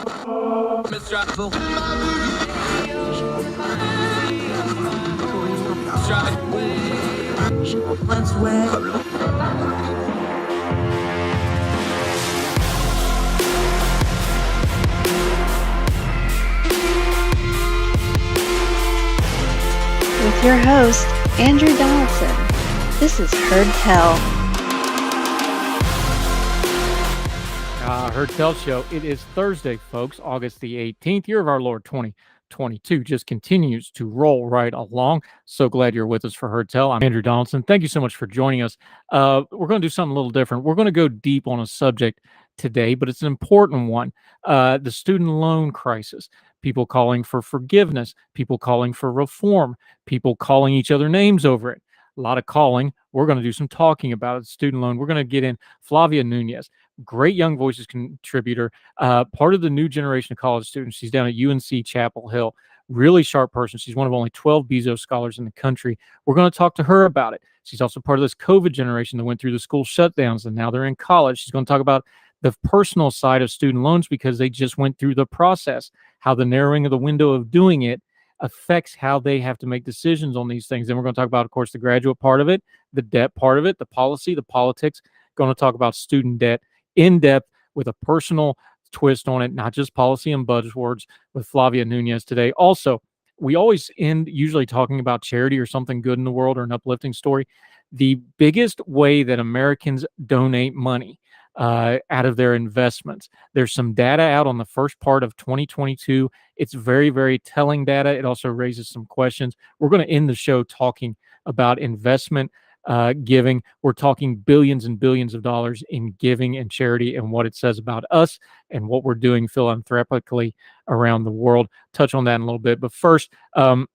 With your host, Andrew Donaldson. This is Heard Tell. Heard Tell Show. It is Thursday, folks, August the 18th, year of our Lord 2022. Just continues to roll right along. So glad you're with us for Heard Tell. I'm Andrew Donaldson. Thank you so much for joining us. We're going to do something a little different. We're going to go deep on a subject today, but it's an important one. The student loan crisis. People calling for forgiveness. People calling for reform. People calling each other names over it. A lot of calling. We're going to do some talking about it. Student loan. We're going to get in Flavia Nunez. Great Young Voices contributor, part of the new generation of college students. She's down at UNC Chapel Hill. Really sharp person. She's one of only 12 Bezos scholars in the country. We're going to talk to her about it. She's also part of this COVID generation that went through the school shutdowns, and now they're in college. She's going to talk about the personal side of student loans because they just went through the process, how the narrowing of the window of doing it affects how they have to make decisions on these things. Then we're going to talk about, of course, the graduate part of it, the debt part of it, the policy, the politics. Going to talk about student debt in depth with a personal twist on it, not just policy and buzzwords with Flavia Nunez today. Also, we always end usually talking about charity or something good in the world or an uplifting story. The biggest way that Americans donate money out of their investments. There's some data out on the first part of 2022. It's very, very telling data. It also raises some questions. We're going to end the show talking about investment giving. We're talking billions and billions of dollars in giving and charity and what it says about us and what we're doing philanthropically around the world. Touch on that in a little bit. But first,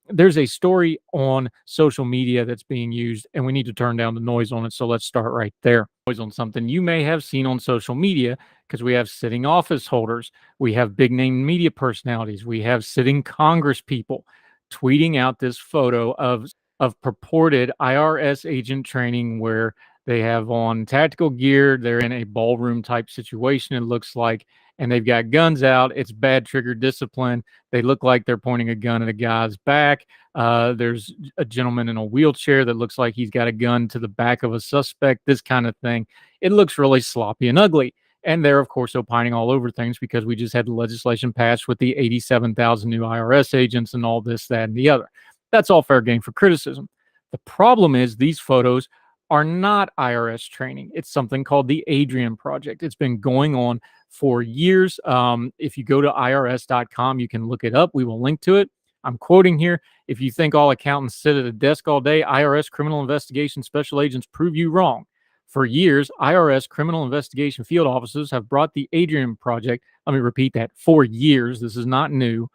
there's a story on social media that's being used, and we need to turn down the noise on it. So let's start right there. Noise on something you may have seen on social media, because we have sitting office holders, we have big name media personalities, we have sitting Congress people tweeting out this photo of purported IRS agent training where they have on tactical gear. They're in a ballroom type situation, it looks like, and they've got guns out. It's bad trigger discipline. They look like they're pointing a gun at a guy's back. There's a gentleman in a wheelchair that looks like he's got a gun to the back of a suspect, this kind of thing. It looks really sloppy and ugly. And they're, of course, opining all over things because we just had the legislation passed with the 87,000 new IRS agents and all this, that, and the other. That's all fair game for criticism. The problem is these photos are not IRS training. It's something called the Adrian Project. It's been going on for years. If you go to IRS.com, you can look it up. We will link to it. I'm quoting here. If you think all accountants sit at a desk all day, IRS criminal investigation special agents prove you wrong. For years, IRS criminal investigation field officers have brought the Adrian Project, let me repeat that, for years, this is not new,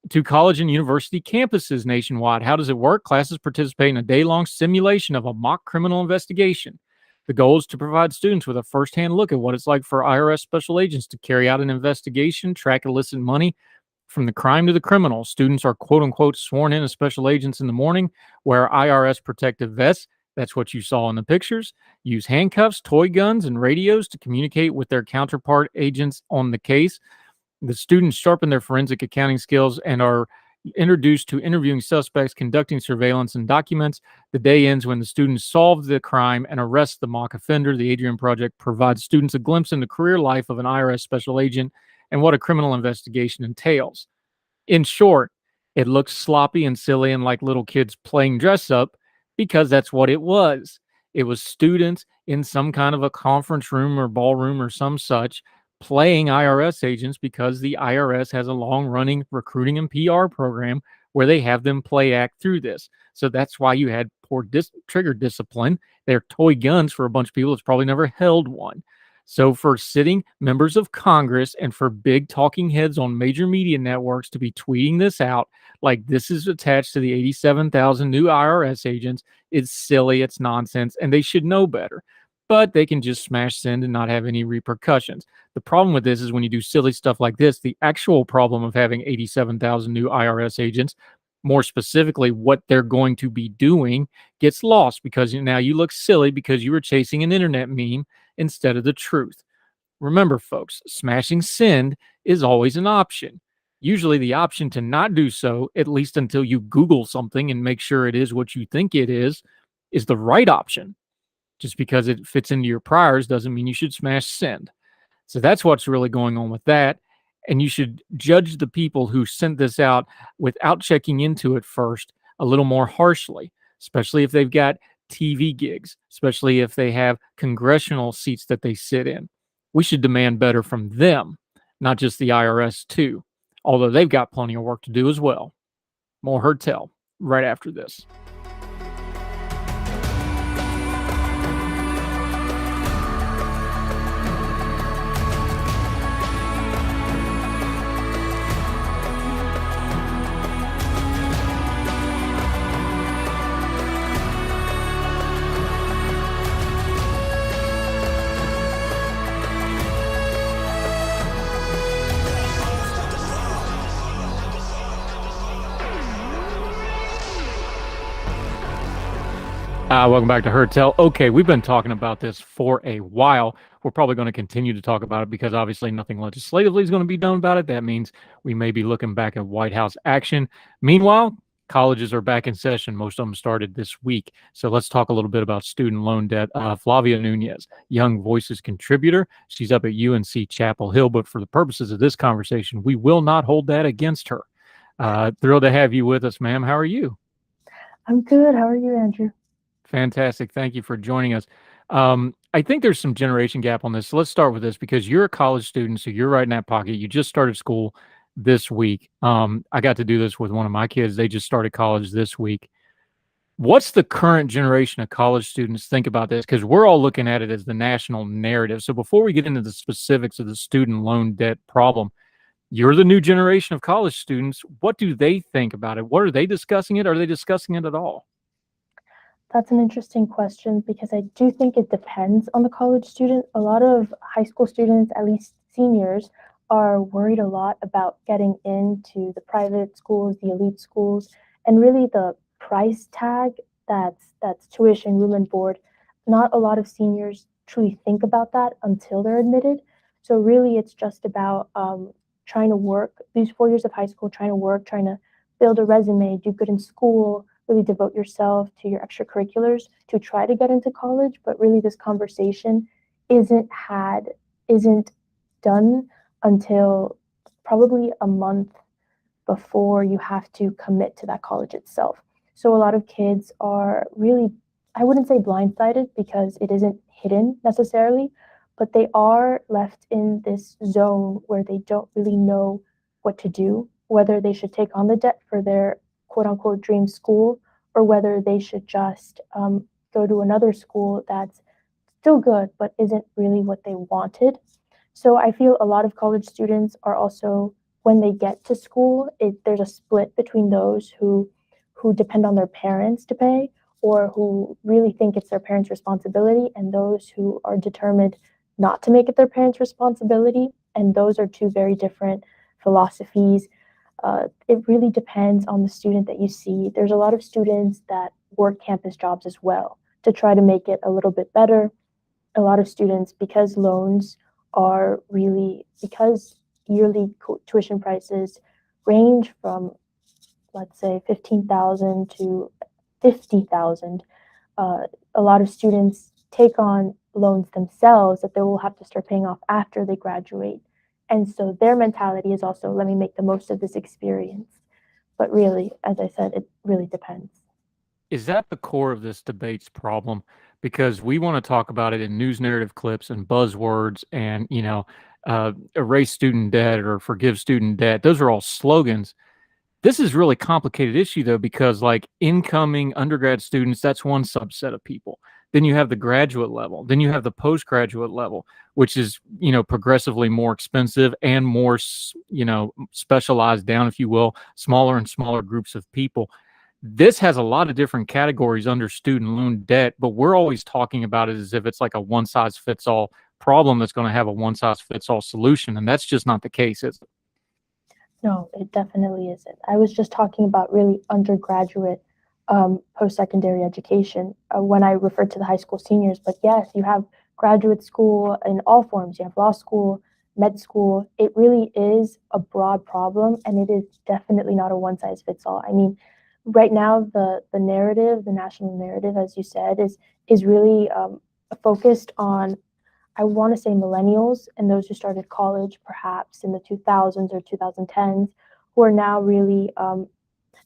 to college and university campuses nationwide. How does it work? Classes participate in a day-long simulation of a mock criminal investigation. The goal is to provide students with a first-hand look at what it's like for IRS special agents to carry out an investigation, track illicit money from the crime to the criminal. Students are quote-unquote sworn in as special agents in the morning, wear IRS protective vests. That's what you saw in the pictures. Use handcuffs, toy guns, and radios to communicate with their counterpart agents on the case. The students sharpen their forensic accounting skills and are introduced to interviewing suspects, conducting surveillance and documents. The day ends when the students solve the crime and arrest the mock offender. The Adrian Project provides students a glimpse into the career life of an IRS special agent and what a criminal investigation entails. In short, it looks sloppy and silly and like little kids playing dress up because that's what it was. It was students in some kind of a conference room or ballroom or some such playing IRS agents because the IRS has a long-running recruiting and PR program where they have them play act through this. So that's why you had poor trigger discipline. They're toy guns for a bunch of people that's probably never held one. So for sitting members of Congress and for big talking heads on major media networks to be tweeting this out like this is attached to the 87,000 new IRS agents, it's silly, it's nonsense, and they should know better. But they can just smash send and not have any repercussions. The problem with this is when you do silly stuff like this, the actual problem of having 87,000 new IRS agents, more specifically what they're going to be doing, gets lost because now you look silly because you were chasing an internet meme instead of the truth. Remember, folks, smashing send is always an option. Usually, the option to not do so, at least until you Google something and make sure it is what you think it is the right option. Just because it fits into your priors doesn't mean you should smash send. So that's what's really going on with that. And you should judge the people who sent this out without checking into it first a little more harshly, especially if they've got TV gigs, especially if they have congressional seats that they sit in. We should demand better from them, not just the IRS, too, although they've got plenty of work to do as well. More Heard Tell right after this. Welcome back to Heard Tell. Okay, we've been talking about this for a while. We're probably going to continue to talk about it because obviously nothing legislatively is going to be done about it. That means we may be looking back at White House action. Meanwhile, colleges are back in session. Most of them started this week. So let's talk a little bit about student loan debt. Flavia Nunez, Young Voices contributor. She's up at UNC Chapel Hill, but for the purposes of this conversation, we will not hold that against her. Thrilled to have you with us, ma'am. How are you? I'm good. How are you, Andrew? Fantastic. Thank you for joining us. I think there's some generation gap on this. So let's start with this because you're a college student, so you're right in that pocket. You just started school this week. I got to do this with one of my kids. They just started college this week. What's the current generation of college students think about this? Because we're all looking at it as the national narrative. So before we get into the specifics of the student loan debt problem, you're the new generation of college students. What do they think about it? What are they discussing it? Are they discussing it at all? That's an interesting question because I do think it depends on the college student. A lot of high school students, at least seniors, are worried a lot about getting into the private schools, the elite schools, and really the price tag that's tuition, room and board. Not a lot of seniors truly think about that until they're admitted. So really, it's just about trying to work these 4 years of high school, trying to work, trying to build a resume, do good in school, really devote yourself to your extracurriculars to try to get into college. But really, this conversation isn't done until probably a month before you have to commit to that college itself. So a lot of kids are really, I wouldn't say blindsided because it isn't hidden necessarily, but they are left in this zone where they don't really know what to do, whether they should take on the debt for their quote unquote dream school, or whether they should just go to another school that's still good, but isn't really what they wanted. So I feel a lot of college students are also, when they get to school, there's a split between those who depend on their parents to pay, or who really think it's their parents' responsibility, and those who are determined not to make it their parents' responsibility. And those are two very different philosophies. It really depends on the student that you see. There's a lot of students that work campus jobs as well to try to make it a little bit better. A lot of students, because loans are really, because yearly tuition prices range from, let's say, $15,000 to $50,000, a lot of students take on loans themselves that they will have to start paying off after they graduate. And so their mentality is also, let me make the most of this experience. But really, as I said, it really depends. Is that the core of this debate's problem? Because we want to talk about it in news narrative clips and buzzwords and, erase student debt or forgive student debt. Those are all slogans. This is really complicated issue, though, because like incoming undergrad students, that's one subset of people. Then you have the graduate level. Then you have the postgraduate level, which is, progressively more expensive and more, specialized down, if you will, smaller and smaller groups of people. This has a lot of different categories under student loan debt, but we're always talking about it as if it's like a one size fits all problem that's going to have a one size fits all solution. And that's just not the case, is it? No, it definitely isn't. I was just talking about really undergraduate, post-secondary education when I referred to the high school seniors. But yes, you have graduate school in all forms. You have law school, med school. It really is a broad problem, and it is definitely not a one size fits all. I mean, right now the narrative, the national narrative, as you said, is really focused on, I want to say, millennials and those who started college perhaps in the 2000s or 2010s, who are now really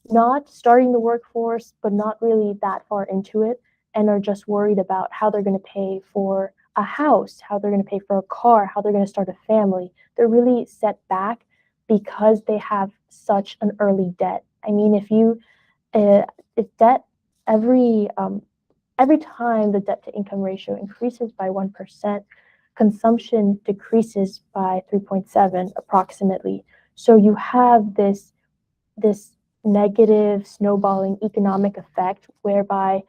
not starting the workforce, but not really that far into it, and are just worried about how they're going to pay for a house, how they're going to pay for a car, how they're going to start a family. They're really set back because they have such an early debt. I mean, if debt every time the debt to income ratio increases by 1%, consumption decreases by 3.7 approximately. So you have this negative snowballing economic effect whereby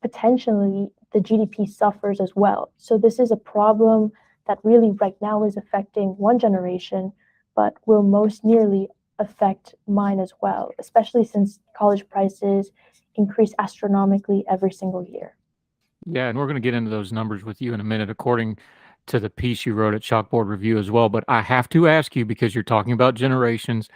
potentially the GDP suffers as well. So this is a problem that really right now is affecting one generation, but will most nearly affect mine as well, especially since college prices increase astronomically every single year. Yeah, and we're going to get into those numbers with you in a minute, according to the piece you wrote at Chalkboard Review as well. But I have to ask you, because you're talking about generations,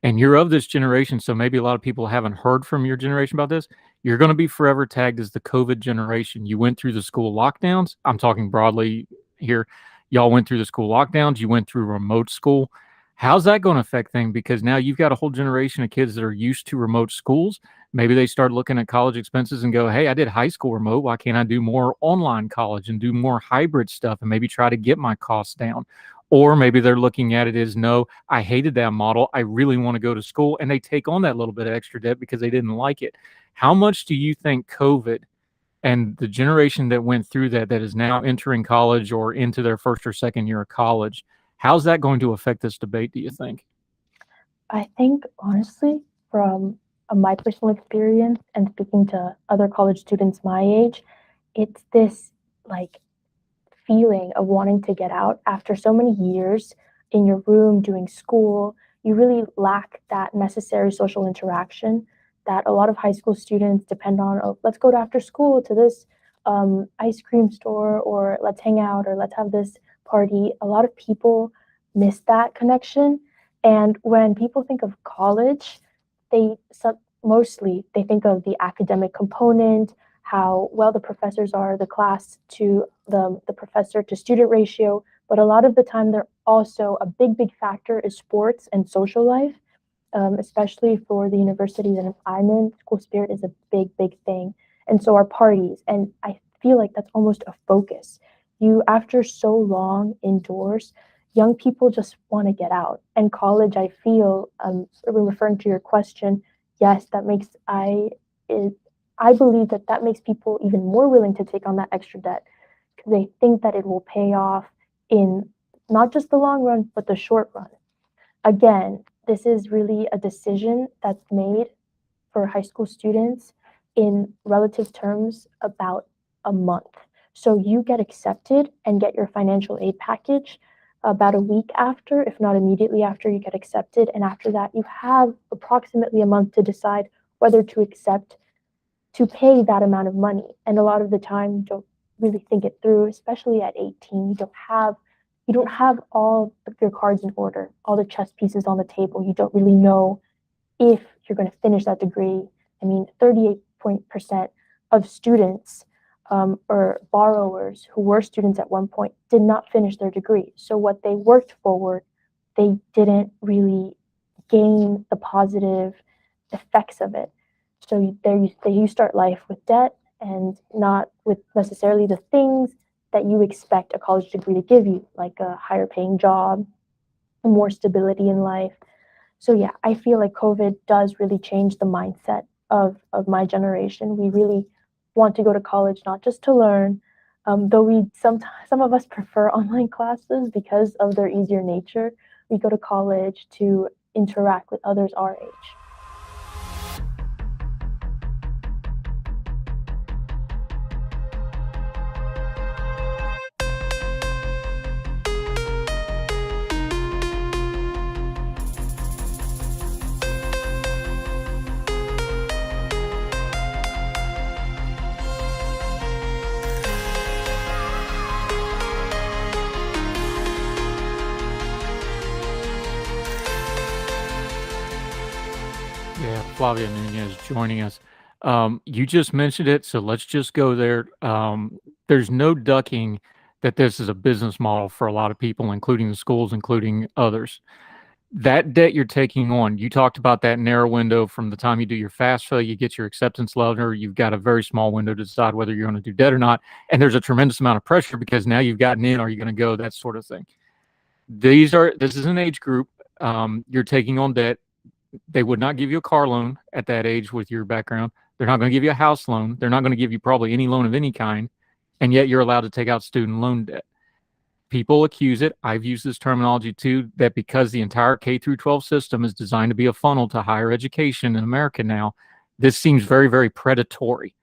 and you're of this generation, so maybe a lot of people haven't heard from your generation about this. You're going to be forever tagged as the COVID generation. You went through the school lockdowns. I'm talking broadly here. Y'all went through the school lockdowns. You went through remote school. How's that going to affect things? Because now you've got a whole generation of kids that are used to remote schools. Maybe they start looking at college expenses and go, hey, I did high school remote. Why can't I do more online college and do more hybrid stuff and maybe try to get my costs down? Or maybe they're looking at it as, no, I hated that model. I really want to go to school. And they take on that little bit of extra debt because they didn't like it. How much do you think COVID and the generation that went through that is now entering college or into their first or second year of college, how's that going to affect this debate, do you think? I think, honestly, from my personal experience and speaking to other college students my age, it's this like feeling of wanting to get out after so many years in your room doing school. You really lack that necessary social interaction that a lot of high school students depend on. Oh, let's go to after school to this ice cream store, or let's hang out, or let's have this party. A lot of people miss that connection. And when people think of college, mostly they think of the academic component, how well the professors are, the class to the professor to student ratio. But a lot of the time, they're also a big factor is sports and social life, especially for the university that I'm in. School spirit is a big thing. And so are parties. And I feel like that's almost a focus. After so long indoors, young people just want to get out. And college, I feel, referring to your question, yes, I believe that makes people even more willing to take on that extra debt, because they think that it will pay off in not just the long run, but the short run. Again, this is really a decision that's made for high school students in relative terms about a month. So you get accepted and get your financial aid package about a week after, if not immediately after you get accepted. And after that, you have approximately a month to decide whether to pay that amount of money. And a lot of the time, you don't really think it through, especially at 18. You don't have all of your cards in order, all the chess pieces on the table. You don't really know if you're going to finish that degree. I mean, 38% of students or borrowers who were students at one point did not finish their degree. So what they worked forward, they didn't really gain the positive effects of it. So you start life with debt and not with necessarily the things that you expect a college degree to give you, like a higher paying job, more stability in life. So yeah, I feel like COVID does really change the mindset of my generation. We really want to go to college not just to learn, though some of us prefer online classes because of their easier nature. We go to college to interact with others our age. Flavia Nunez joining us. You just mentioned it, so let's just go there. There's no ducking that this is a business model for a lot of people, including the schools, including others. That debt you're taking on, you talked about that narrow window from the time you do your FAFSA, you get your acceptance letter, you've got a very small window to decide whether you're going to do debt or not. And there's a tremendous amount of pressure because now you've gotten in, are you going to go, that sort of thing. This is an age group. You're taking on debt. They would not give you a car loan at that age with your background. They're not going to give you a house loan. They're not going to give you probably any loan of any kind. And yet you're allowed to take out student loan debt. People accuse it, I've used this terminology too, that because the entire K through 12 system is designed to be a funnel to higher education in America now, this seems very, very predatory.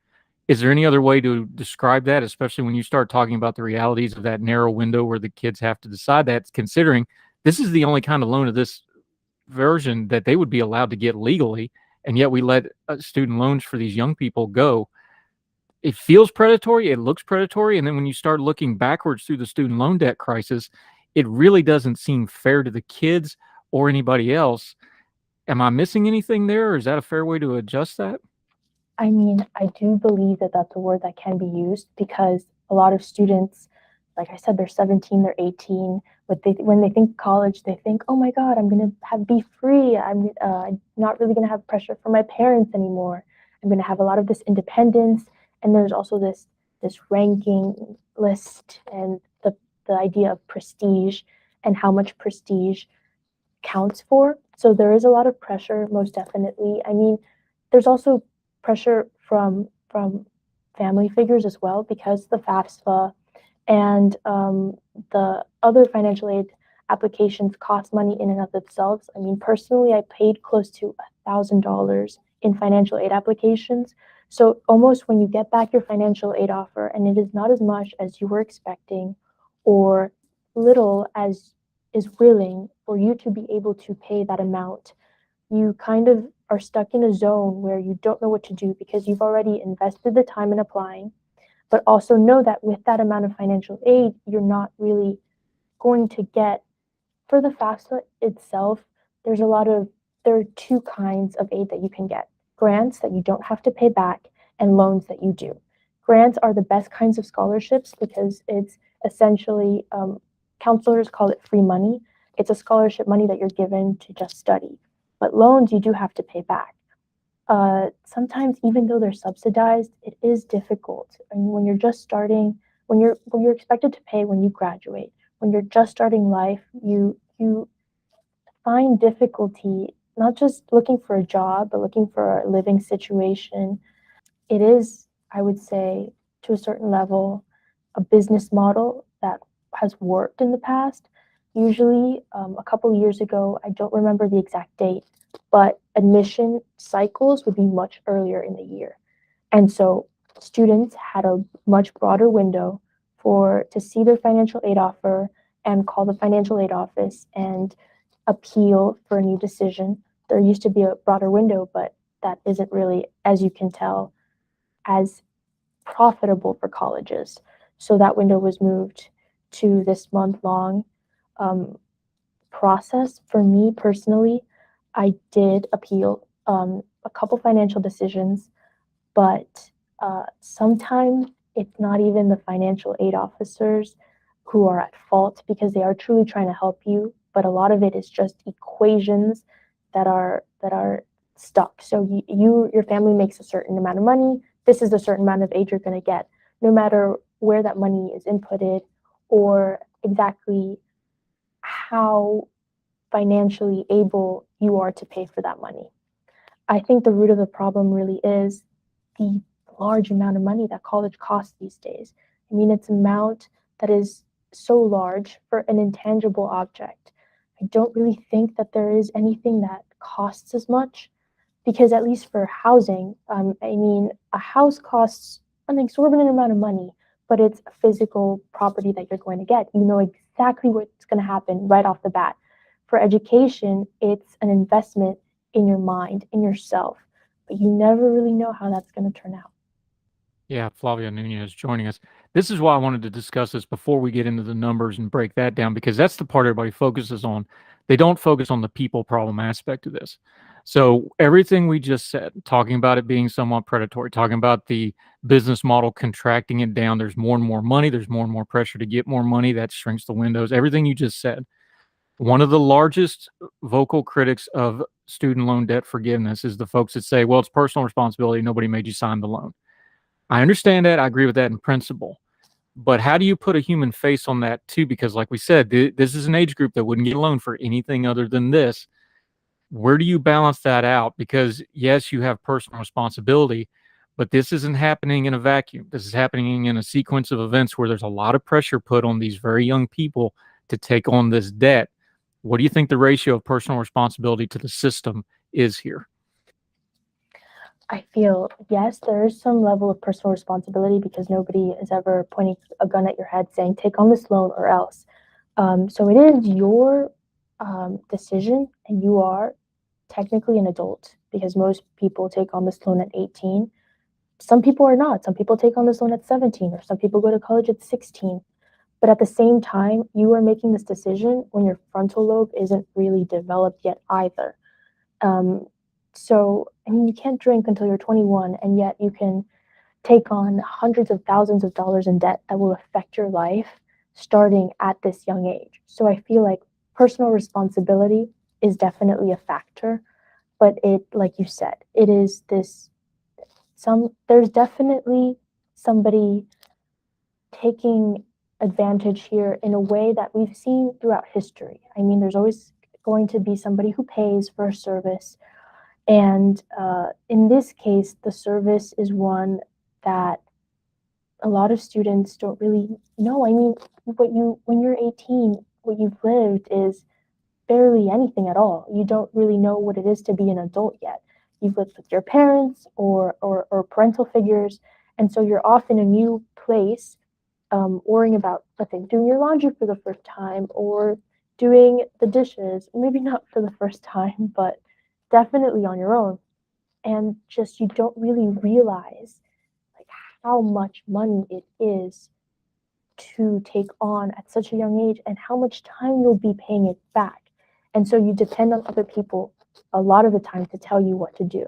Is there any other way to describe that, especially when you start talking about the realities of that narrow window where the kids have to decide that, considering this is the only kind of loan of this version that they would be allowed to get legally, and yet we let student loans for these young people go? It feels predatory, it looks predatory, and then when you start looking backwards through the student loan debt crisis, it really doesn't seem fair to the kids or anybody else. Am I missing anything there, or is that a fair way to adjust that? I mean, I do believe that that's a word that can be used because a lot of students, like I said, they're 17, they're 18. When they think college, they think, oh my God, I'm going to be free. I'm not really going to have pressure from my parents anymore. I'm going to have a lot of this independence. And there's also this ranking list and the idea of prestige and how much prestige counts for. So there is a lot of pressure, most definitely. I mean, there's also pressure from family figures as well, because the FAFSA and the other financial aid applications cost money in and of themselves. I mean, personally, I paid close to $1,000 in financial aid applications. So almost when you get back your financial aid offer and it is not as much as you were expecting or little as is willing for you to be able to pay that amount, you kind of are stuck in a zone where you don't know what to do because you've already invested the time in applying, but also know that with that amount of financial aid, you're not really going to get, for the FAFSA itself, there are two kinds of aid that you can get. Grants that you don't have to pay back and loans that you do. Grants are the best kinds of scholarships because it's essentially, counselors call it free money. It's a scholarship money that you're given to just study. But loans you do have to pay back. Sometimes even though they're subsidized, it is difficult. And when you're just starting, when you're expected to pay when you graduate, when you're just starting life, you find difficulty not just looking for a job, but looking for a living situation. It is, I would say, to a certain level, a business model that has worked in the past. Usually, a couple of years ago, I don't remember the exact date, but admission cycles would be much earlier in the year. And so students had a much broader window to see their financial aid offer and call the financial aid office and appeal for a new decision. There used to be a broader window, but that isn't really, as you can tell, as profitable for colleges. So that window was moved to this month-long process. For me personally, I did appeal a couple financial decisions, but sometimes it's not even the financial aid officers who are at fault because they are truly trying to help you, but a lot of it is just equations that are stuck. So your family makes a certain amount of money. This is a certain amount of aid you're going to get, no matter where that money is inputted or exactly how financially able you are to pay for that money. I think the root of the problem really is the large amount of money that college costs these days. I mean, it's an amount that is so large for an intangible object. I don't really think that there is anything that costs as much, because at least for housing, I mean, a house costs an exorbitant amount of money, but it's a physical property that you're going to get. You know exactly what's going to happen right off the bat. For education, it's an investment in your mind, in yourself, but you never really know how that's going to turn out. Yeah, Flavia Nunez joining us. This is why I wanted to discuss this before we get into the numbers and break that down, because that's the part everybody focuses on. They don't focus on the people problem aspect of this. So everything we just said, talking about it being somewhat predatory, talking about the business model contracting it down, there's more and more money, there's more and more pressure to get more money, that shrinks the windows, everything you just said. One of the largest vocal critics of student loan debt forgiveness is the folks that say, well, it's personal responsibility, nobody made you sign the loan. I understand that, I agree with that in principle. But how do you put a human face on that too? Because like we said, this is an age group that wouldn't get a loan for anything other than this. Where do you balance that out? Because yes, you have personal responsibility, but this isn't happening in a vacuum. This is happening in a sequence of events where there's a lot of pressure put on these very young people to take on this debt. What do you think the ratio of personal responsibility to the system is here? I feel, yes, there is some level of personal responsibility because nobody is ever pointing a gun at your head saying, take on this loan or else. So it is your decision, and you are technically an adult because most people take on this loan at 18. Some people are not. Some people take on this loan at 17, or some people go to college at 16. But at the same time, you are making this decision when your frontal lobe isn't really developed yet either. Um, so, I mean, you can't drink until you're 21, and yet you can take on hundreds of thousands of dollars in debt that will affect your life starting at this young age. So I feel like personal responsibility is definitely a factor, but it, like you said, it is this there's definitely somebody taking advantage here in a way that we've seen throughout history. I mean, there's always going to be somebody who pays for a service. And in this case, the service is one that a lot of students don't really know. I mean, when you're 18, what you've lived is barely anything at all. You don't really know what it is to be an adult yet. You've lived with your parents or parental figures, and so you're off in a new place, worrying about, let's say, doing your laundry for the first time or doing the dishes, maybe not for the first time, but definitely on your own. And just you don't really realize like how much money it is to take on at such a young age and how much time you'll be paying it back. And so you depend on other people a lot of the time to tell you what to do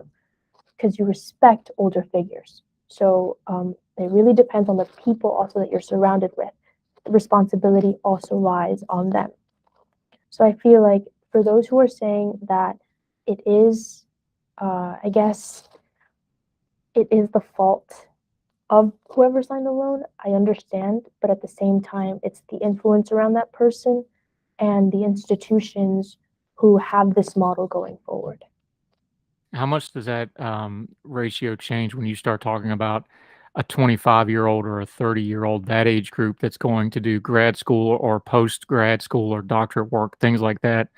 because you respect older figures. So it really depends on the people also that you're surrounded with. The responsibility also lies on them. So I feel like for those who are saying that it is, I guess, it is the fault of whoever signed the loan, I understand, but at the same time, it's the influence around that person and the institutions who have this model going forward. How much does that ratio change when you start talking about a 25-year-old or a 30-year-old, that age group that's going to do grad school or post-grad school or doctorate work, things like that?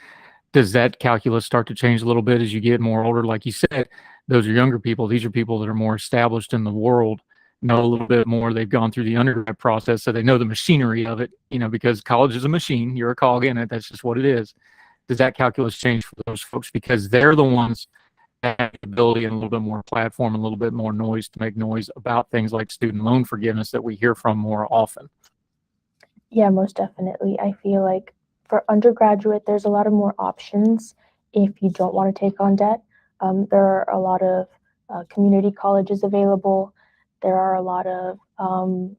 Does that calculus start to change a little bit as you get more older? Like you said, those are younger people. These are people that are more established in the world, know a little bit more. They've gone through the undergrad process, so they know the machinery of it, because college is a machine. You're a cog in it. That's just what it is. Does that calculus change for those folks because they're the ones that have the ability and a little bit more platform and a little bit more noise to make noise about things like student loan forgiveness that we hear from more often? Yeah, most definitely. I feel like for undergraduate, there's a lot of more options if you don't want to take on debt. There are a lot of community colleges available. There are a lot of, well,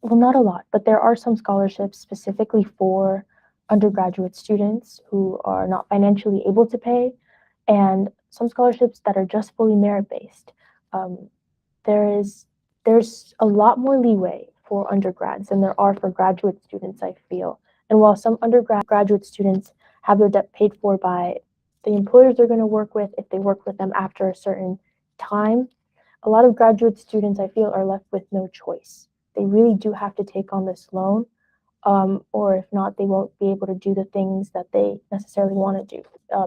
not a lot, but there are some scholarships specifically for undergraduate students who are not financially able to pay, and some scholarships that are just fully merit-based. Um, there's a lot more leeway for undergrads than there are for graduate students, I feel. And while some undergraduate students have their debt paid for by the employers they're going to work with, if they work with them after a certain time, a lot of graduate students, I feel, are left with no choice. They really do have to take on this loan, or if not, they won't be able to do the things that they necessarily want to do.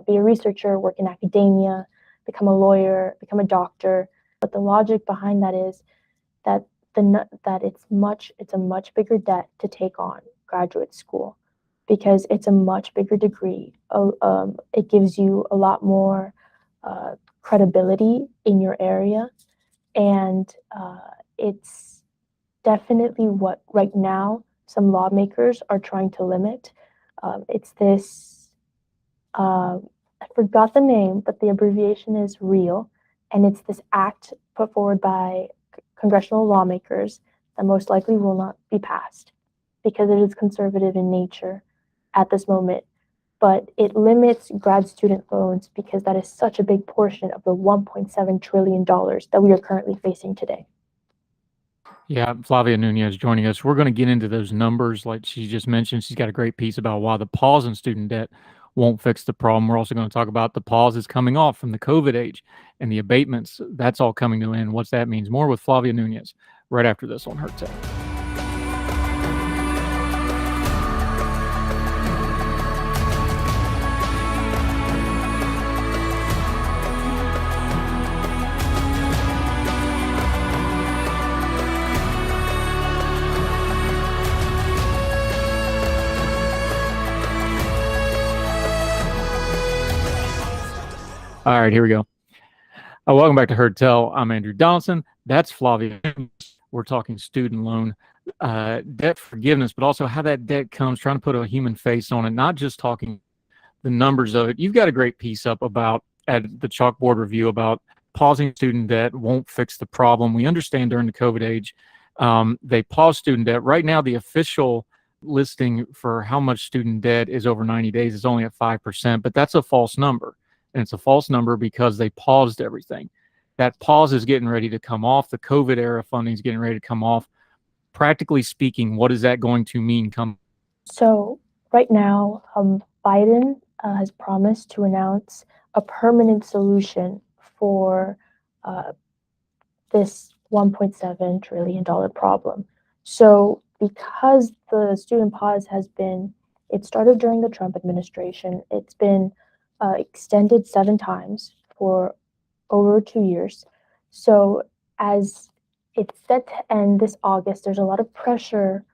Be a researcher, work in academia, become a lawyer, become a doctor. But the logic behind that is that it's a much bigger debt to take on graduate school because it's a much bigger degree. It gives you a lot more credibility in your area, and it's definitely what right now some lawmakers are trying to limit. It's this I forgot the name, but the abbreviation is REAL, and it's this act put forward by congressional lawmakers that most likely will not be passed because it is conservative in nature at this moment. But it limits grad student loans because that is such a big portion of the $1.7 trillion that we are currently facing today. Yeah, Flavia Nunez joining us. We're going to get into those numbers like she just mentioned. She's got a great piece about why the pause in student debt won't fix the problem. We're also going to talk about the pauses coming off from the COVID age and the abatements. That's all coming to an end. What's that means? More with Flavia Nunez right after this on Her Tech. All right, here we go. Welcome back to Heard Tell. I'm Andrew Donaldson. That's Flavia. We're talking student loan debt forgiveness, but also how that debt comes, trying to put a human face on it, not just talking the numbers of it. You've got a great piece up about at the chalkboard review about pausing student debt won't fix the problem. We understand during the COVID age, they paused student debt. Right now, the official listing for how much student debt is over 90 days is only at 5%, but that's a false number. And it's a false number because they paused everything. That pause is getting ready to come off. The COVID era funding is getting ready to come off. Practically speaking, what is that going to mean? So right now, Biden has promised to announce a permanent solution for this $1.7 trillion problem. So because the student pause it started during the Trump administration, it's been extended 7 times for over 2 years. So as it's set to end this August, there's a lot of pressure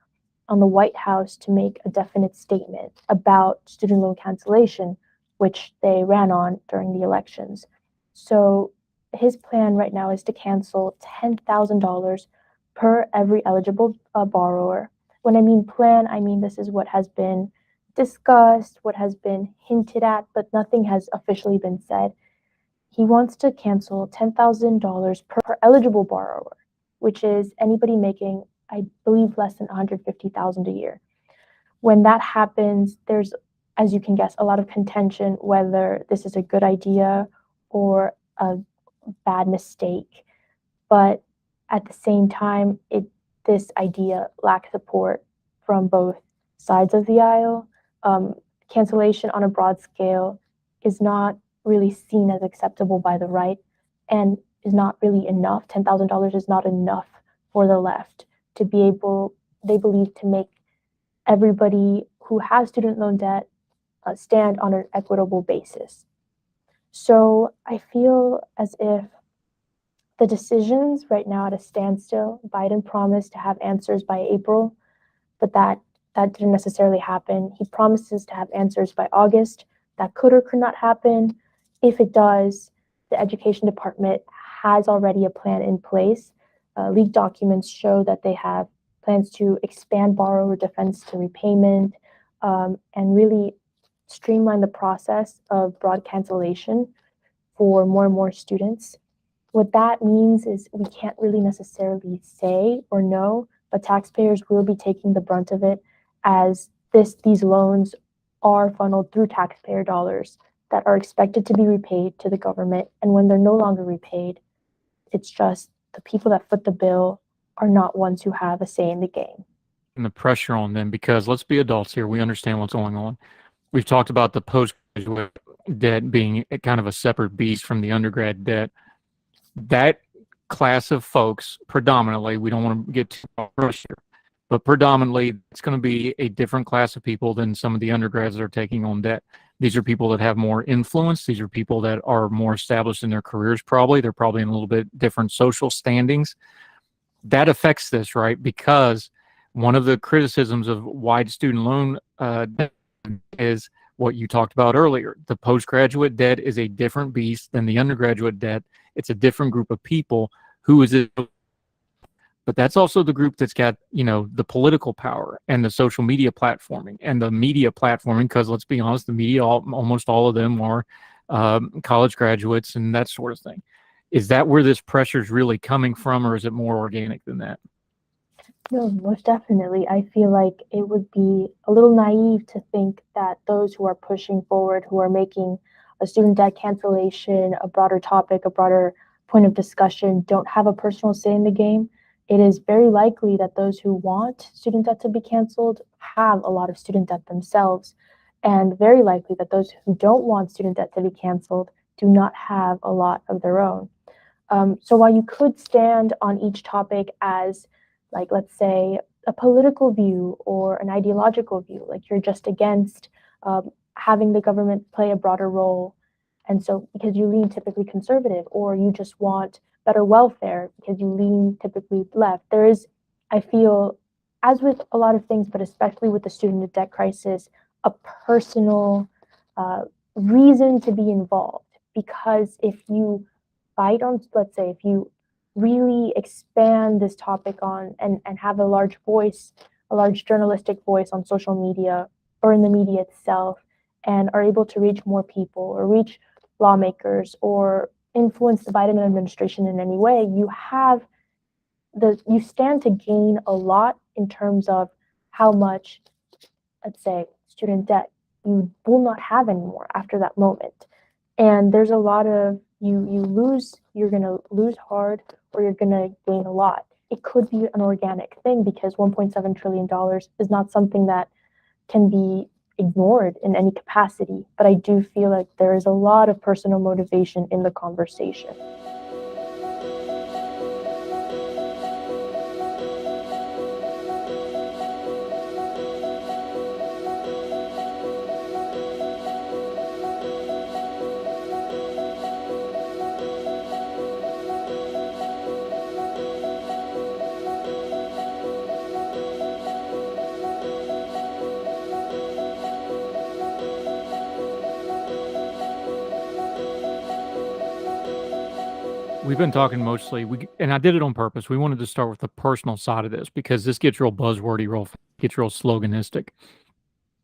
on the White House to make a definite statement about student loan cancellation, which they ran on during the elections. So his plan right now is to cancel $10,000 per every eligible borrower. When I mean plan, I mean this is what has been discussed, what has been hinted at, but nothing has officially been said. He wants to cancel $10,000 per eligible borrower, which is anybody making, I believe, less than $150,000 a year. When that happens, there's, as you can guess, a lot of contention whether this is a good idea or a bad mistake. But at the same time, this idea lacks support from both sides of the aisle. Cancellation on a broad scale is not really seen as acceptable by the right and is not really enough. $10,000 is not enough for the left to be able, they believe, to make everybody who has student loan debt stand on an equitable basis. So I feel as if the decisions right now at a standstill. Biden promised to have answers by April, but that didn't necessarily happen. He promises to have answers by August. That could or could not happen. If it does, the Education Department has already a plan in place. Leaked documents show that they have plans to expand borrower defense to repayment and really streamline the process of broad cancellation for more and more students. What that means is we can't really necessarily say or know, but taxpayers will be taking the brunt of it as these loans are funneled through taxpayer dollars that are expected to be repaid to the government. And when they're no longer repaid, it's just the people that foot the bill are not ones who have a say in the game. And the pressure on them, because let's be adults here. We understand what's going on. We've talked about the postgraduate debt being kind of a separate beast from the undergrad debt. That class of folks, predominantly, we don't want to get too rush here, but predominantly it's going to be a different class of people than some of the undergrads that are taking on debt. These are people that have more influence. These are people that are more established in their careers probably. They're probably in a little bit different social standings. That affects this, right? Because one of the criticisms of wide student loan debt is what you talked about earlier. The postgraduate debt is a different beast than the undergraduate debt. It's a different group of people. Who is it? But that's also the group that's got, the political power and the social media platforming and the media platforming, because let's be honest, the media, almost all of them are college graduates and that sort of thing. Is that where this pressure is really coming from, or is it more organic than that? No, most definitely. I feel like it would be a little naive to think that those who are pushing forward, who are making a student debt cancellation a broader topic, a broader point of discussion, don't have a personal say in the game. It is very likely that those who want student debt to be canceled have a lot of student debt themselves, and very likely that those who don't want student debt to be canceled do not have a lot of their own. So while you could stand on each topic as, like, let's say, a political view or an ideological view, like you're just against having the government play a broader role, and so because you lean typically conservative, or you just want better welfare because you lean typically left, there is, I feel, as with a lot of things, but especially with the student debt crisis, a personal reason to be involved. Because if you fight on, let's say, if you really expand this topic on and have a large voice, a large journalistic voice on social media or in the media itself, and are able to reach more people or reach lawmakers or influence the Biden administration in any way, you stand to gain a lot in terms of how much, let's say, student debt you will not have anymore after that moment. And there's a lot of you're going to lose hard, or you're going to gain a lot. It could be an organic thing, because $1.7 trillion is not something that can be ignored in any capacity. But I do feel like there is a lot of personal motivation in the conversation. We've been talking mostly, and I did it on purpose. We wanted to start with the personal side of this because this gets real buzzwordy, gets real sloganistic.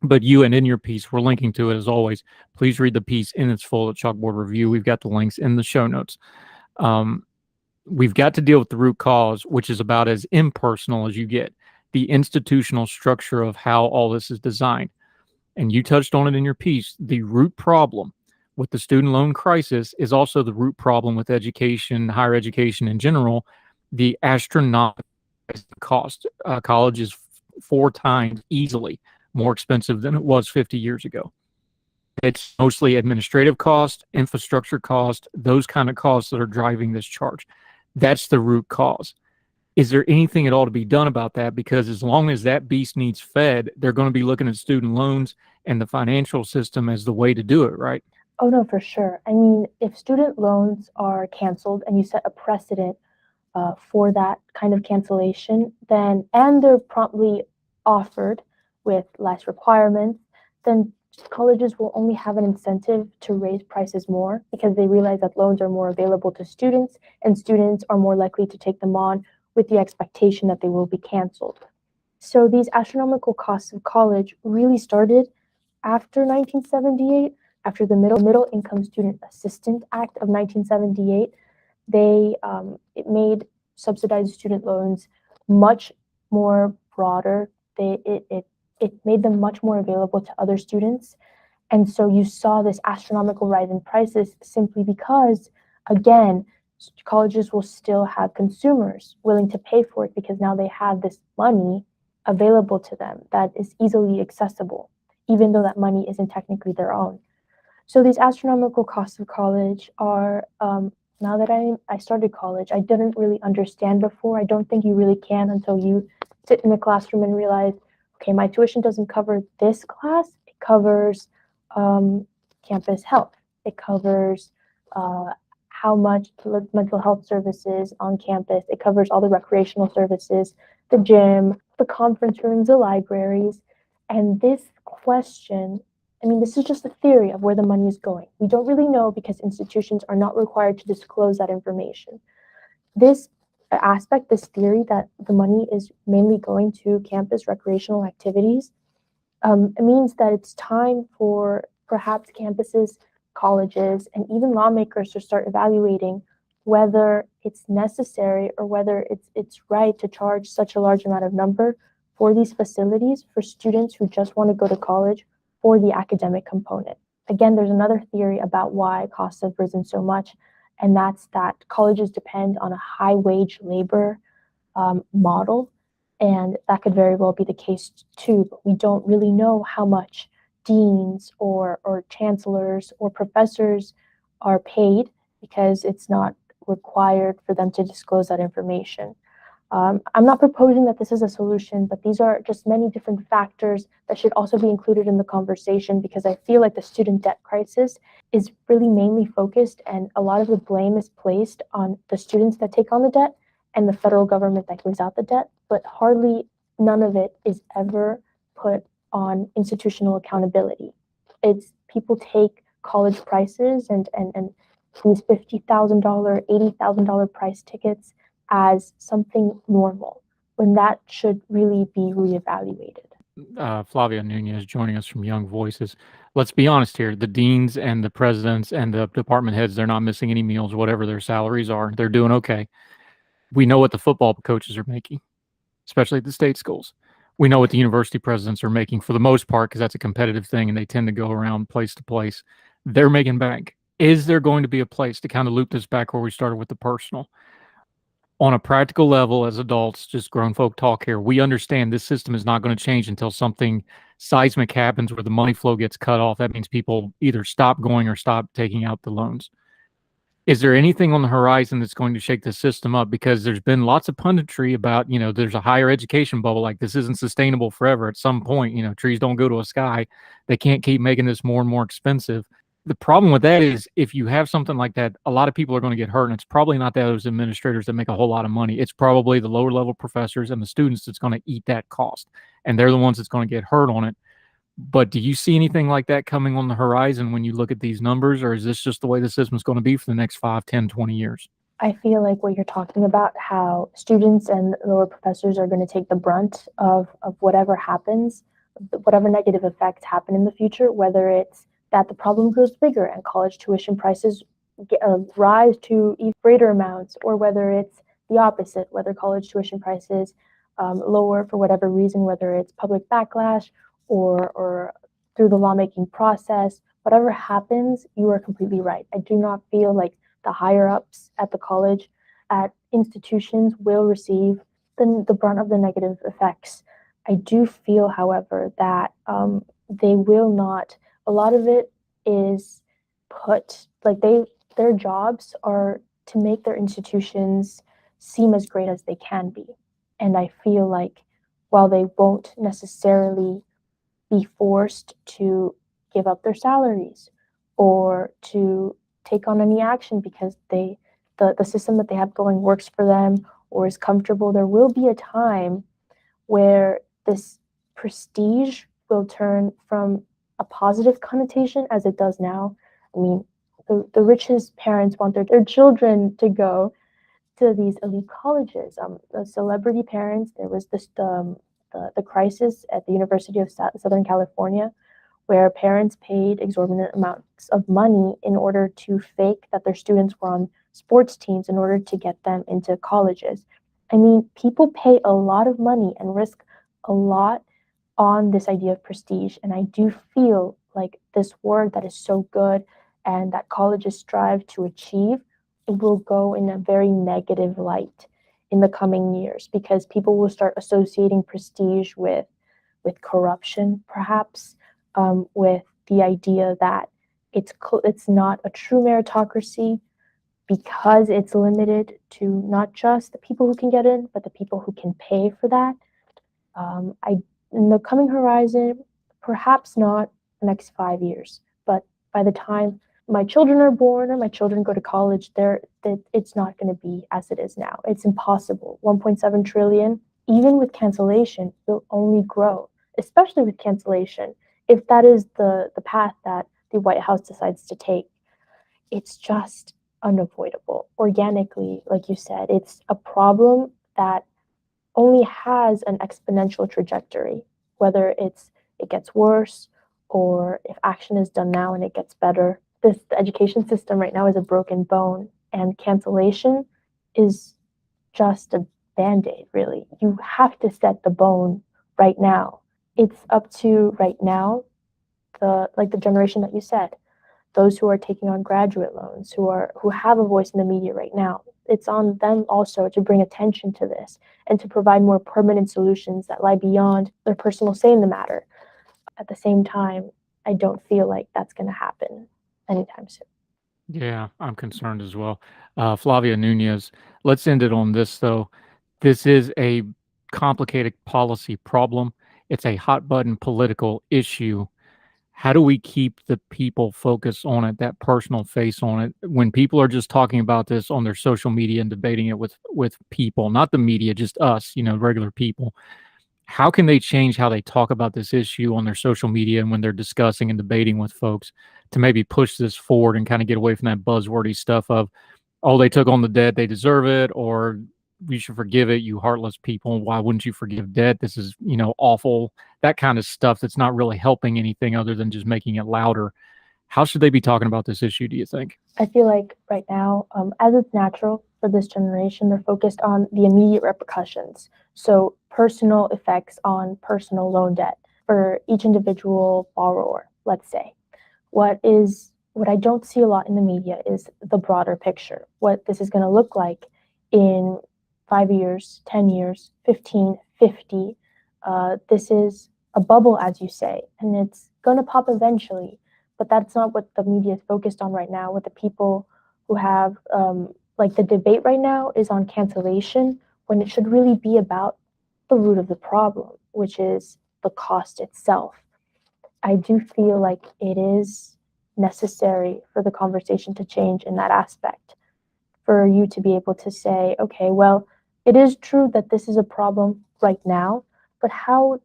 But you, and in your piece, we're linking to it as always. Please read the piece in its full at Chalkboard Review. We've got the links in the show notes. We've got to deal with the root cause, which is about as impersonal as you get, the institutional structure of how all this is designed. And you touched on it in your piece. The root problem with the student loan crisis is also the root problem with education, higher education in general, the astronomical cost. College is 4 times easily more expensive than it was 50 years ago. It's mostly administrative cost, infrastructure cost, those kind of costs that are driving this charge. That's the root cause. Is there anything at all to be done about that? Because as long as that beast needs fed, they're going to be looking at student loans and the financial system as the way to do it, right? Oh, no, for sure. I mean, if student loans are canceled and you set a precedent for that kind of cancellation, then, and they're promptly offered with less requirements, then colleges will only have an incentive to raise prices more, because they realize that loans are more available to students, and students are more likely to take them on with the expectation that they will be canceled. So these astronomical costs of college really started after 1978. After the Middle Income Student Assistance Act of 1978, it made subsidized student loans much more broader. It made them much more available to other students. And so you saw this astronomical rise in prices simply because, again, colleges will still have consumers willing to pay for it, because now they have this money available to them that is easily accessible, even though that money isn't technically their own. So these astronomical costs of college are, now that I started college, I didn't really understand before. I don't think you really can until you sit in a classroom and realize, okay, my tuition doesn't cover this class. It covers campus health. It covers how much mental health services on campus. It covers all the recreational services, the gym, the conference rooms, the libraries. And this question, I mean, this is just a theory of where the money is going. We don't really know, because institutions are not required to disclose that information. This aspect, this theory that the money is mainly going to campus recreational activities, it means that it's time for perhaps campuses, colleges and even lawmakers to start evaluating whether it's necessary or whether it's right to charge such a large amount of number for these facilities for students who just want to go to college for the academic component. Again, there's another theory about why costs have risen so much, and that's that colleges depend on a high wage labor model, and that could very well be the case too, but we don't really know how much deans or chancellors or professors are paid because it's not required for them to disclose that information. I'm not proposing that this is a solution, but these are just many different factors that should also be included in the conversation, because I feel like the student debt crisis is really mainly focused and a lot of the blame is placed on the students that take on the debt and the federal government that gives out the debt, but hardly none of it is ever put on institutional accountability. It's people take college prices and these $50,000, $80,000 price tickets as something normal, when that should really be reevaluated. Flavia Nunez joining us from Young Voices. Let's be honest here. The deans and the presidents and the department heads, they're not missing any meals, whatever their salaries are. They're doing okay. We know what the football coaches are making, especially at the state schools. We know what the university presidents are making for the most part, because that's a competitive thing and they tend to go around place to place. They're making bank. Is there going to be a place to kind of loop this back where we started with the personal? On a practical level, as adults, just grown folk talk here, we understand this system is not going to change until something seismic happens where the money flow gets cut off. That means people either stop going or stop taking out the loans. Is there anything on the horizon that's going to shake the system up? Because there's been lots of punditry about, there's a higher education bubble, like this isn't sustainable forever. At some point, trees don't go to a sky. They can't keep making this more and more expensive. The problem with that is if you have something like that, a lot of people are going to get hurt, and it's probably not those administrators that make a whole lot of money. It's probably the lower level professors and the students that's going to eat that cost, and they're the ones that's going to get hurt on it. But do you see anything like that coming on the horizon when you look at these numbers, or is this just the way the system's going to be for the next 5, 10, 20 years? I feel like what you're talking about, how students and lower professors are going to take the brunt of whatever happens, whatever negative effects happen in the future, whether it's that the problem grows bigger and college tuition prices rise to even greater amounts, or whether it's the opposite, whether college tuition prices lower for whatever reason, whether it's public backlash or through the lawmaking process. Whatever happens, you are completely right. I do not feel like the higher ups at the college, at institutions, will receive the brunt of the negative effects. I do feel, however, that they will not. A lot of it is their jobs are to make their institutions seem as great as they can be. And I feel like while they won't necessarily be forced to give up their salaries or to take on any action because the system that they have going works for them or is comfortable, there will be a time where this prestige will turn from a positive connotation as it does now. I mean, the richest parents want their children to go to these elite colleges. The celebrity parents, there was the crisis at the University of Southern California, where parents paid exorbitant amounts of money in order to fake that their students were on sports teams in order to get them into colleges. I mean, people pay a lot of money and risk a lot on this idea of prestige. And I do feel like this word that is so good and that colleges strive to achieve, it will go in a very negative light in the coming years, because people will start associating prestige with corruption, perhaps, with the idea that it's not a true meritocracy because it's limited to not just the people who can get in, but the people who can pay for that. In the coming horizon, perhaps not the next 5 years, but by the time my children are born or my children go to college, it's not going to be as it is now. It's impossible. 1.7 trillion, even with cancellation, will only grow, especially with cancellation. If that is the path that the White House decides to take, it's just unavoidable. Organically, like you said, it's a problem that only has an exponential trajectory, whether it gets worse or if action is done now and it gets better. the education system right now is a broken bone, and cancellation is just a band-aid, really. You have to set the bone right now. It's up to right now the generation that you said, those who are taking on graduate loans, who have a voice in the media right now. It's on them also to bring attention to this and to provide more permanent solutions that lie beyond their personal say in the matter. At the same time, I don't feel like that's going to happen anytime soon. Yeah, I'm concerned as well. Flavia Nunez, let's end it on this, though. This is a complicated policy problem. It's a hot button political issue. How do we keep the people focused on it, that personal face on it, when people are just talking about this on their social media and debating it with people, not the media, just us, regular people? How can they change how they talk about this issue on their social media and when they're discussing and debating with folks to maybe push this forward and kind of get away from that buzzwordy stuff of, oh, they took on the debt, they deserve it, or you should forgive it, you heartless people. Why wouldn't you forgive debt? This is, awful. That kind of stuff that's not really helping anything other than just making it louder. How should they be talking about this issue, do you think? I feel like right now, as it's natural for this generation, they're focused on the immediate repercussions. So personal effects on personal loan debt for each individual borrower, let's say. What I don't see a lot in the media is the broader picture, what this is going to look like in 5 years, 10 years, 15, 50. This is a bubble, as you say, and it's going to pop eventually. But that's not what the media is focused on right now. With the people who have, the debate right now is on cancellation, when it should really be about the root of the problem, which is the cost itself. I do feel like it is necessary for the conversation to change in that aspect, for you to be able to say, okay, well, it is true that this is a problem right now, but how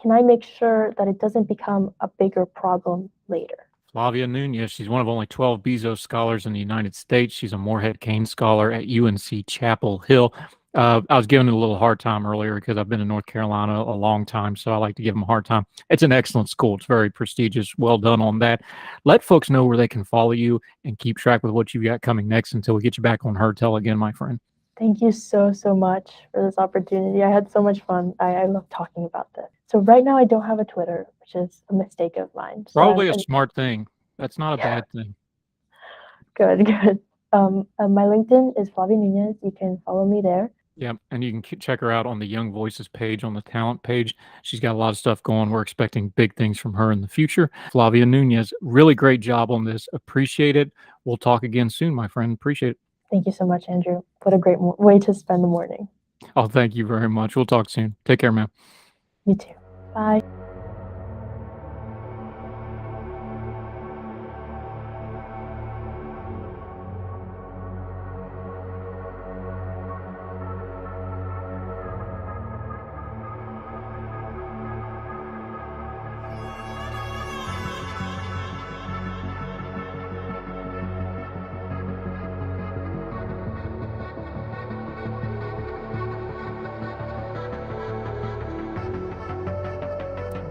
can I make sure that it doesn't become a bigger problem later? Flavia Nunez, she's one of only 12 Bezos scholars in the United States. She's a Morehead Kane scholar at UNC Chapel Hill. I was giving it a little hard time earlier because I've been in North Carolina a long time, so I like to give them a hard time. It's an excellent school. It's very prestigious. Well done on that. Let folks know where they can follow you and keep track with what you've got coming next until we get you back on Heard Tell again, my friend. Thank you so much for this opportunity. I had so much fun. I love talking about this. So right now I don't have a Twitter, which is a mistake of mine. Probably a smart thing. That's not a bad thing. Good. My LinkedIn is Flavia Nunez. You can follow me there. Yeah, and you can check her out on the Young Voices page, on the talent page. She's got a lot of stuff going. We're expecting big things from her in the future. Flavia Nunez, really great job on this. Appreciate it. We'll talk again soon, my friend. Appreciate it. Thank you so much, Andrew. What a great way to spend the morning. Oh, thank you very much. We'll talk soon. Take care, man. You too. Bye.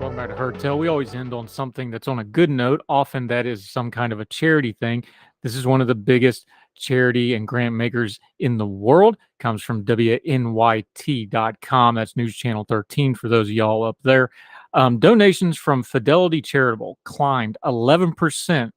Welcome back to Heard Tell. We always end on something that's on a good note. Often that is some kind of a charity thing. This is one of the biggest charity and grant makers in the world. Comes from WNYT.com. That's News Channel 13 for those of y'all up there. Donations from Fidelity Charitable climbed 11%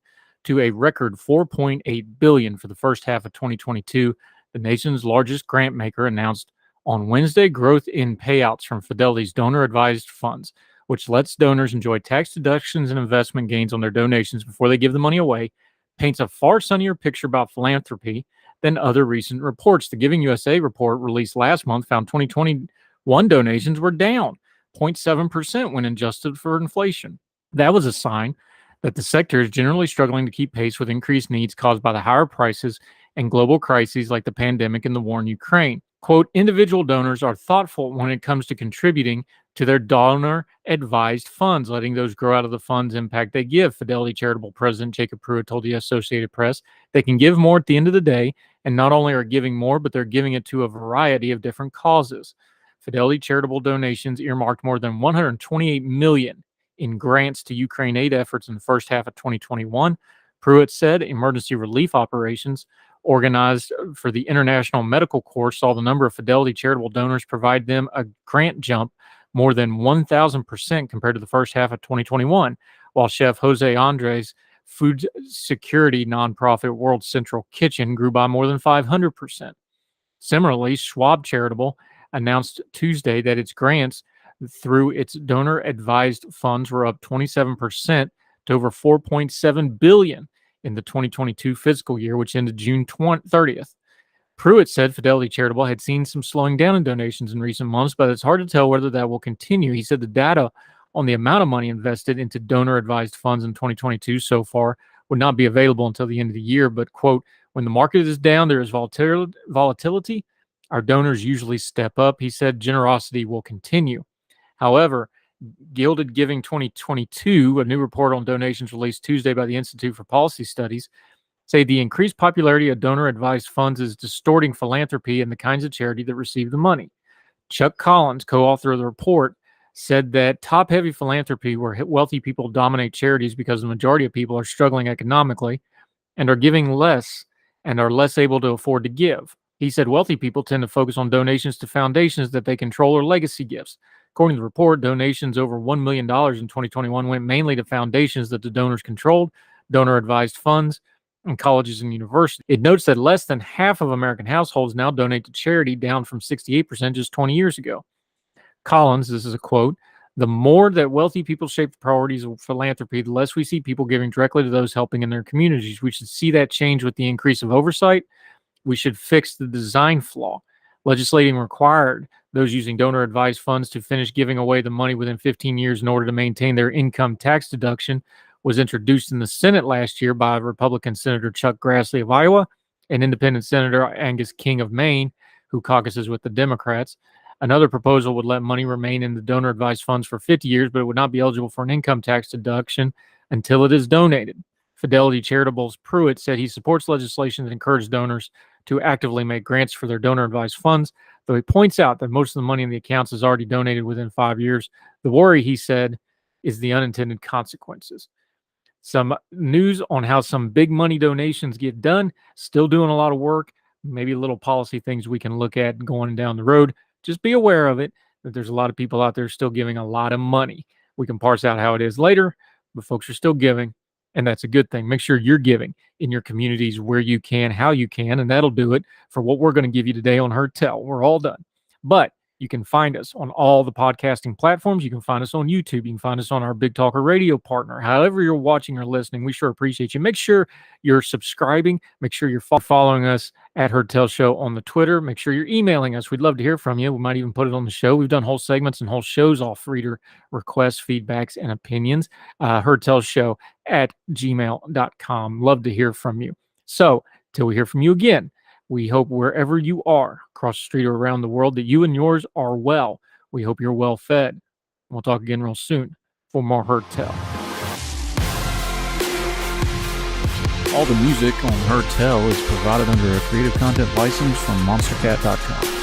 to a record $4.8 billion for the first half of 2022. The nation's largest grant maker announced on Wednesday growth in payouts from Fidelity's donor-advised funds, which lets donors enjoy tax deductions and investment gains on their donations before they give the money away, paints a far sunnier picture about philanthropy than other recent reports. The Giving USA report released last month found 2021 donations were down 0.7% when adjusted for inflation. That was a sign that the sector is generally struggling to keep pace with increased needs caused by the higher prices and global crises like the pandemic and the war in Ukraine. Quote, individual donors are thoughtful when it comes to contributing to their donor-advised funds, letting those grow out of the funds impact they give. Fidelity Charitable President Jacob Pruitt told the Associated Press they can give more at the end of the day, and not only are giving more, but they're giving it to a variety of different causes. Fidelity Charitable donations earmarked more than $128 million in grants to Ukraine aid efforts in the first half of 2021, Pruitt said emergency relief operations organized for the International Medical Corps saw the number of Fidelity charitable donors provide them a grant jump more than 1,000% compared to the first half of 2021, while Chef Jose Andres' food security nonprofit World Central Kitchen grew by more than 500%. Similarly, Schwab Charitable announced Tuesday that its grants through its donor-advised funds were up 27% to over $4.7 billion in the 2022 fiscal year, which ended June 30th. Pruitt said Fidelity Charitable had seen some slowing down in donations in recent months, but it's hard to tell whether that will continue. He said the data on the amount of money invested into donor-advised funds in 2022 so far would not be available until the end of the year, but, quote, when the market is down, there is volatility. Our donors usually step up. He said generosity will continue. However, Gilded Giving 2022, a new report on donations released Tuesday by the Institute for Policy Studies, say the increased popularity of donor-advised funds is distorting philanthropy and the kinds of charity that receive the money. Chuck Collins, co-author of the report, said that top-heavy philanthropy, where wealthy people dominate charities because the majority of people are struggling economically and are giving less and are less able to afford to give. He said wealthy people tend to focus on donations to foundations that they control or legacy gifts. According to the report, donations over $1 million in 2021 went mainly to foundations that the donors controlled, donor-advised funds, and colleges and universities. It notes that less than half of American households now donate to charity, down from 68% just 20 years ago. Collins, this is a quote, "The more that wealthy people shape the priorities of philanthropy, the less we see people giving directly to those helping in their communities. We should see that change with the increase of oversight. We should fix the design flaw. Legislating required those using donor-advised funds to finish giving away the money within 15 years in order to maintain their income tax deduction was introduced in the Senate last year by Republican Senator Chuck Grassley of Iowa and Independent Senator Angus King of Maine, who caucuses with the Democrats. Another proposal would let money remain in the donor-advised funds for 50 years, but it would not be eligible for an income tax deduction until it is donated." Fidelity Charitable's Pruitt said he supports legislation that encourages donors to actively make grants for their donor-advised funds, though he points out that most of the money in the accounts is already donated within 5 years. The worry, he said, is the unintended consequences. Some news on how some big money donations get done, still doing a lot of work, maybe little policy things we can look at going down the road. Just be aware of it, that there's a lot of people out there still giving a lot of money. We can parse out how it is later, but folks are still giving, and that's a good thing. Make sure you're giving in your communities where you can, how you can, and that'll do it for what we're going to give you today on Heard Tell. We're all done. But you can find us on all the podcasting platforms. You can find us on YouTube. You can find us on our Big Talker radio partner. However you're watching or listening, we sure appreciate you. Make sure you're subscribing. Make sure you're following us at Heard Tell Show on the Twitter. Make sure you're emailing us. We'd love to hear from you. We might even put it on the show. We've done whole segments and whole shows off reader requests, feedbacks, and opinions. heardtellshow@gmail.com. Love to hear from you. So till we hear from you again, we hope wherever you are, across the street or around the world, that you and yours are well. We hope you're well fed. We'll talk again real soon for more Heard Tell. All the music on Heard Tell is provided under a Creative Content license from monstercat.com.